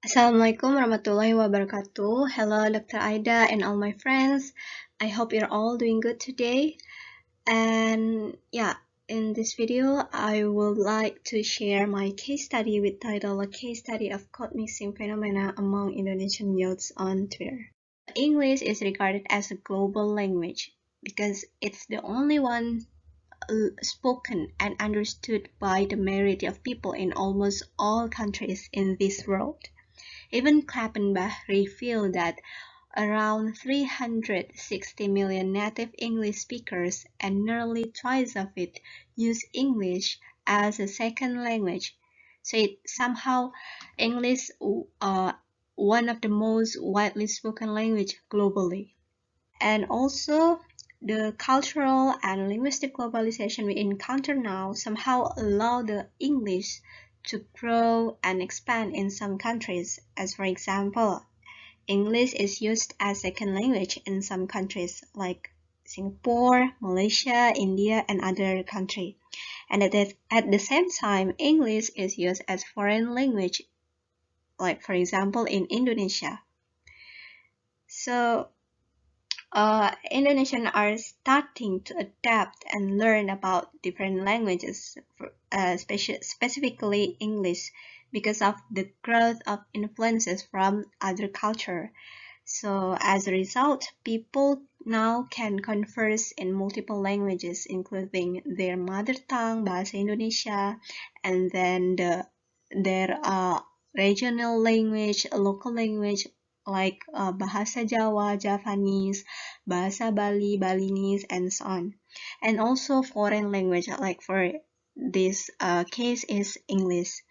Assalamualaikum warahmatullahi wabarakatuh. Hello, Dr. Aida and all my friends. I hope you're all doing good today. And yeah, in this video, I would like to share my case study with title A Case Study of Code Mixing Phenomena Among Indonesian Youths on Twitter. English is regarded as a global language because it's the only one spoken and understood by the majority of people in almost all countries in this world. Even Klappenbach revealed that around 360 million native English speakers and nearly twice of it use English as a second language. So somehow English one of the most widely spoken language globally. And also the cultural and linguistic globalization we encounter now somehow allow the English to grow and expand in some countries. As for example, English is used as second language in some countries like Singapore, Malaysia, India, and other countries. And at the same time, English is used as foreign language, like for example in Indonesia. So Indonesians are starting to adapt and learn about different languages, specifically English, because of the growth of influences from other culture. So as a result, people now can converse in multiple languages, including their mother tongue, Bahasa Indonesia, and then their regional language, local language, like Bahasa Jawa, Javanese, Bahasa Bali, Balinese, and so on. And also foreign language, like for this case is English.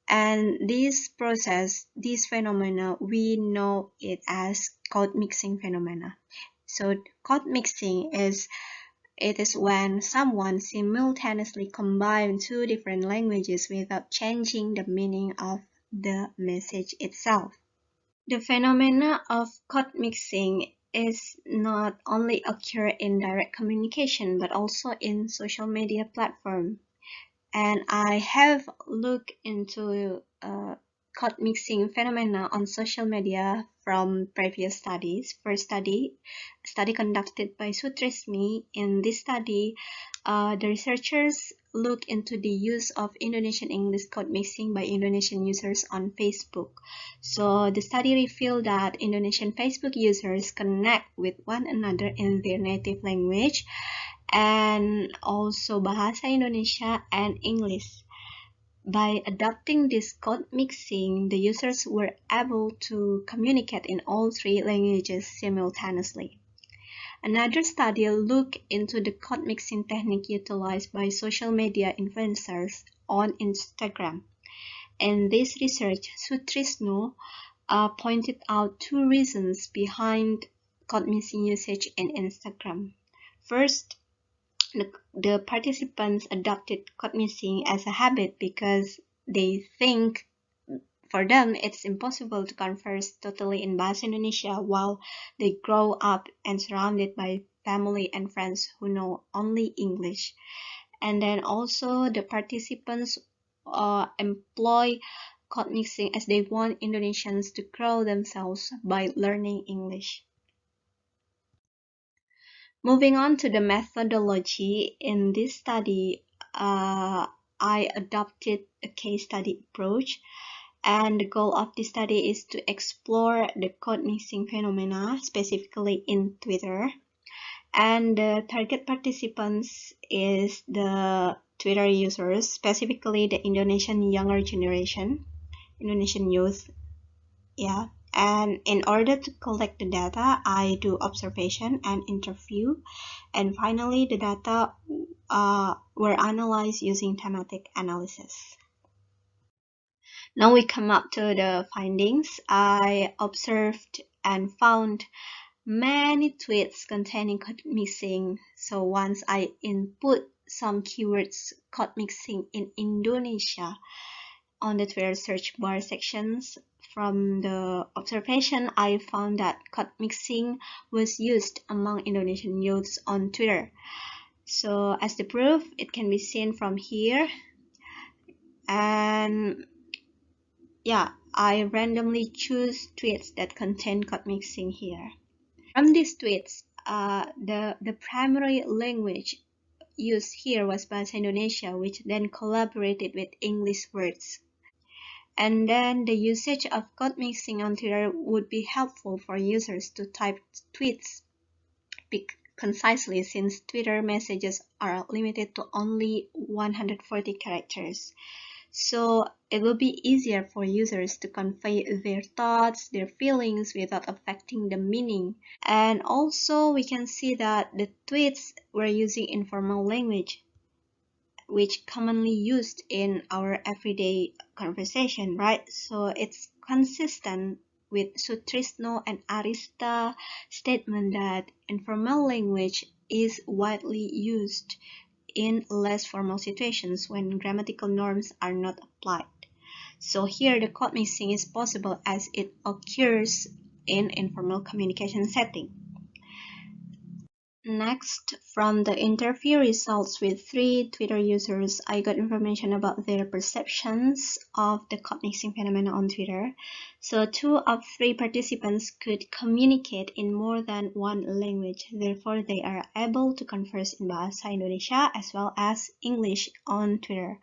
And this process, this phenomena, we know it as code mixing phenomena. So code mixing is when someone simultaneously combines two different languages without changing the meaning of the message itself. The phenomena of code mixing is not only occur in direct communication but also in social media platform. And I have looked into code mixing phenomena on social media from previous studies. First study conducted by Sutrismi. In this study, the researchers look into the use of Indonesian English code mixing by Indonesian users on Facebook. So the study revealed that Indonesian Facebook users connect with one another in their native language and also Bahasa Indonesia and English. By adopting this code mixing, the users were able to communicate in all three languages simultaneously. Another study looked into the code mixing technique utilized by social media influencers on Instagram. In this research, Sutrisno pointed out two reasons behind code mixing usage in Instagram. First, the participants adopted code mixing as a habit because they think for them it's impossible to converse totally in Bahasa Indonesia while they grow up and surrounded by family and friends who know only English. And then also the participants employ code mixing as they want Indonesians to grow themselves by learning English. Moving on to the methodology, in this study, I adopted a case study approach, and the goal of this study is to explore the code mixing phenomena, specifically in Twitter. And the target participants is the Twitter users, specifically the Indonesian younger generation, Indonesian youth. Yeah. And in order to collect the data, I do observation and interview. And finally, the data were analyzed using thematic analysis. Now we come up to the findings. I observed and found many tweets containing code mixing. So once I input some keywords code mixing in Indonesia on the Twitter search bar sections, from the observation, I found that code mixing was used among Indonesian youths on Twitter. So as the proof, it can be seen from here. And I randomly choose tweets that contain code mixing here. From these tweets, the primary language used here was Bahasa Indonesia, which then collaborated with English words. And then the usage of code mixing on Twitter would be helpful for users to type tweets concisely, since Twitter messages are limited to only 140 characters. So it will be easier for users to convey their thoughts, their feelings without affecting the meaning. And also we can see that the tweets were using informal language, which commonly used in our everyday conversation, right? So it's consistent with Sutrisno and Arista statement that informal language is widely used in less formal situations when grammatical norms are not applied. So here the code mixing is possible as it occurs in informal communication setting. Next, from the interview results with 3 Twitter users, I got information about their perceptions of the code mixing phenomena on Twitter. So 2 of 3 participants could communicate in more than one language. Therefore, they are able to converse in Bahasa Indonesia as well as English on Twitter.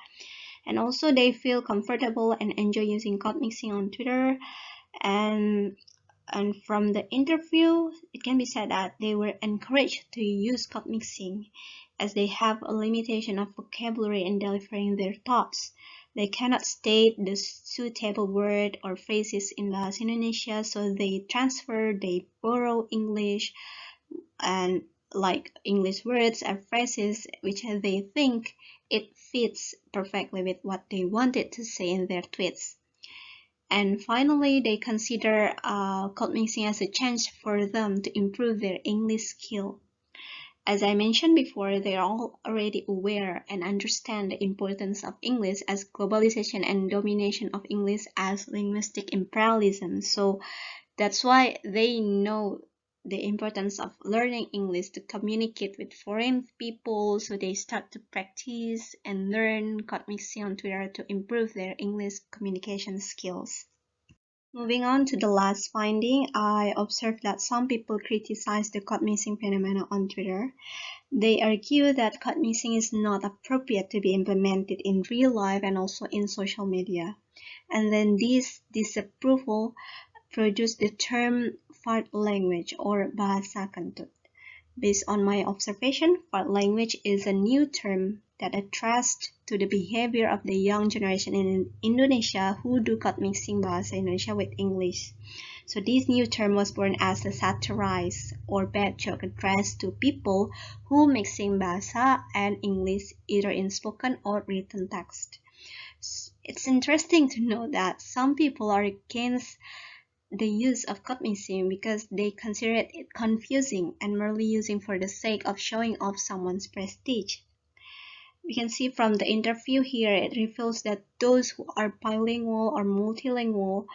And also they feel comfortable and enjoy using code mixing on Twitter. And from the interview, it can be said that they were encouraged to use code mixing as they have a limitation of vocabulary in delivering their thoughts. They cannot state the suitable word or phrases in Bahasa Indonesia, so they borrow English and like English words and phrases which they think it fits perfectly with what they wanted to say in their tweets. And finally, they consider code mixing as a chance for them to improve their English skill. As I mentioned before, they are all already aware and understand the importance of English as globalization and domination of English as linguistic imperialism. So that's why they know the importance of learning English to communicate with foreign people. So they start to practice and learn code mixing on Twitter to improve their English communication skills. Moving on to the last finding, I observed that some people criticize the code mixing phenomena on Twitter. They argue that code mixing is not appropriate to be implemented in real life and also in social media. And then this disapproval produced the term fart language or bahasa kentut. Based on my observation, fart language is a new term that addressed to the behavior of the young generation in Indonesia who do code mixing Bahasa Indonesia with English. So this new term was born as a satirize or bad joke addressed to people who mixing Bahasa and English either in spoken or written text. It's interesting to know that some people are against the use of code mixing because they consider it confusing and merely using for the sake of showing off someone's prestige. We can see from the interview here, it reveals that those who are bilingual or multilingual,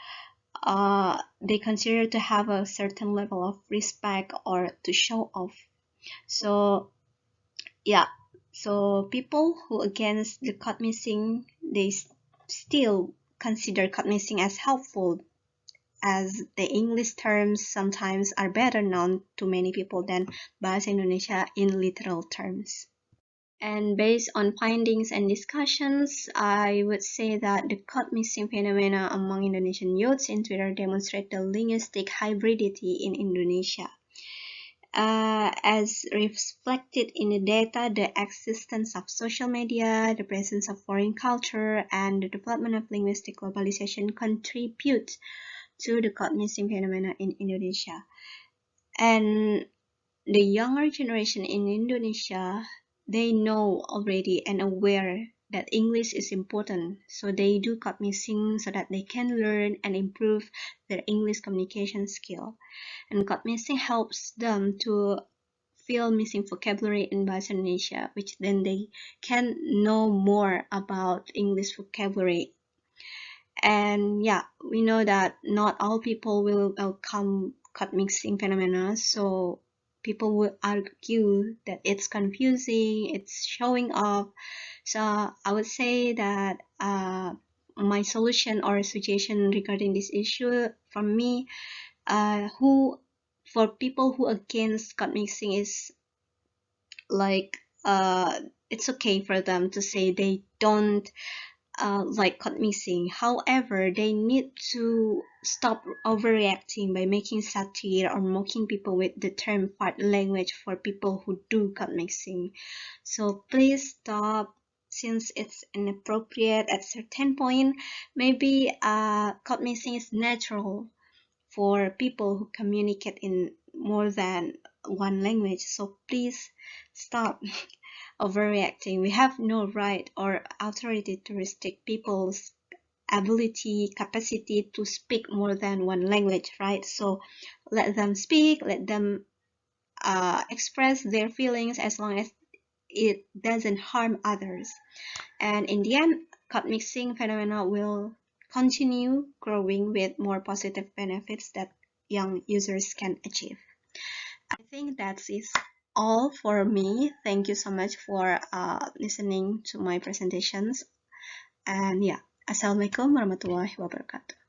they consider to have a certain level of respect or to show off. So people who against the code mixing, they still consider code mixing as helpful, as the English terms sometimes are better known to many people than Bahasa Indonesia in literal terms. And based on findings and discussions, I would say that the code mixing phenomena among Indonesian youths in Twitter demonstrate the linguistic hybridity in Indonesia. As reflected in the data, the existence of social media, the presence of foreign culture, and the development of linguistic globalization contribute to the code mixing phenomena in Indonesia. And the younger generation in Indonesia, they know already and aware that English is important, so they do code mixing so that they can learn and improve their English communication skill. And code mixing helps them to feel missing vocabulary in Bahasa Indonesia, which then they can know more about English vocabulary. And we know that not all people will welcome code mixing phenomena, so people will argue that it's confusing, it's showing off. So I would say that my solution or suggestion regarding this issue from me, who for people who against code mixing is like it's okay for them to say they don't like code mixing. However, they need to stop overreacting by making satire or mocking people with the term part language for people who do code mixing. So please stop, since it's inappropriate at certain point. Maybe code mixing is natural for people who communicate in more than one language. So please stop overreacting. We have no right or authority to restrict people's ability, capacity to speak more than one language, right? So let them speak, let them express their feelings as long as it doesn't harm others. And in the end, code mixing phenomena will continue growing with more positive benefits that young users can achieve. I think that is all for me. Thank you so much for listening to my presentations. And yeah, Assalamualaikum warahmatullahi wabarakatuh.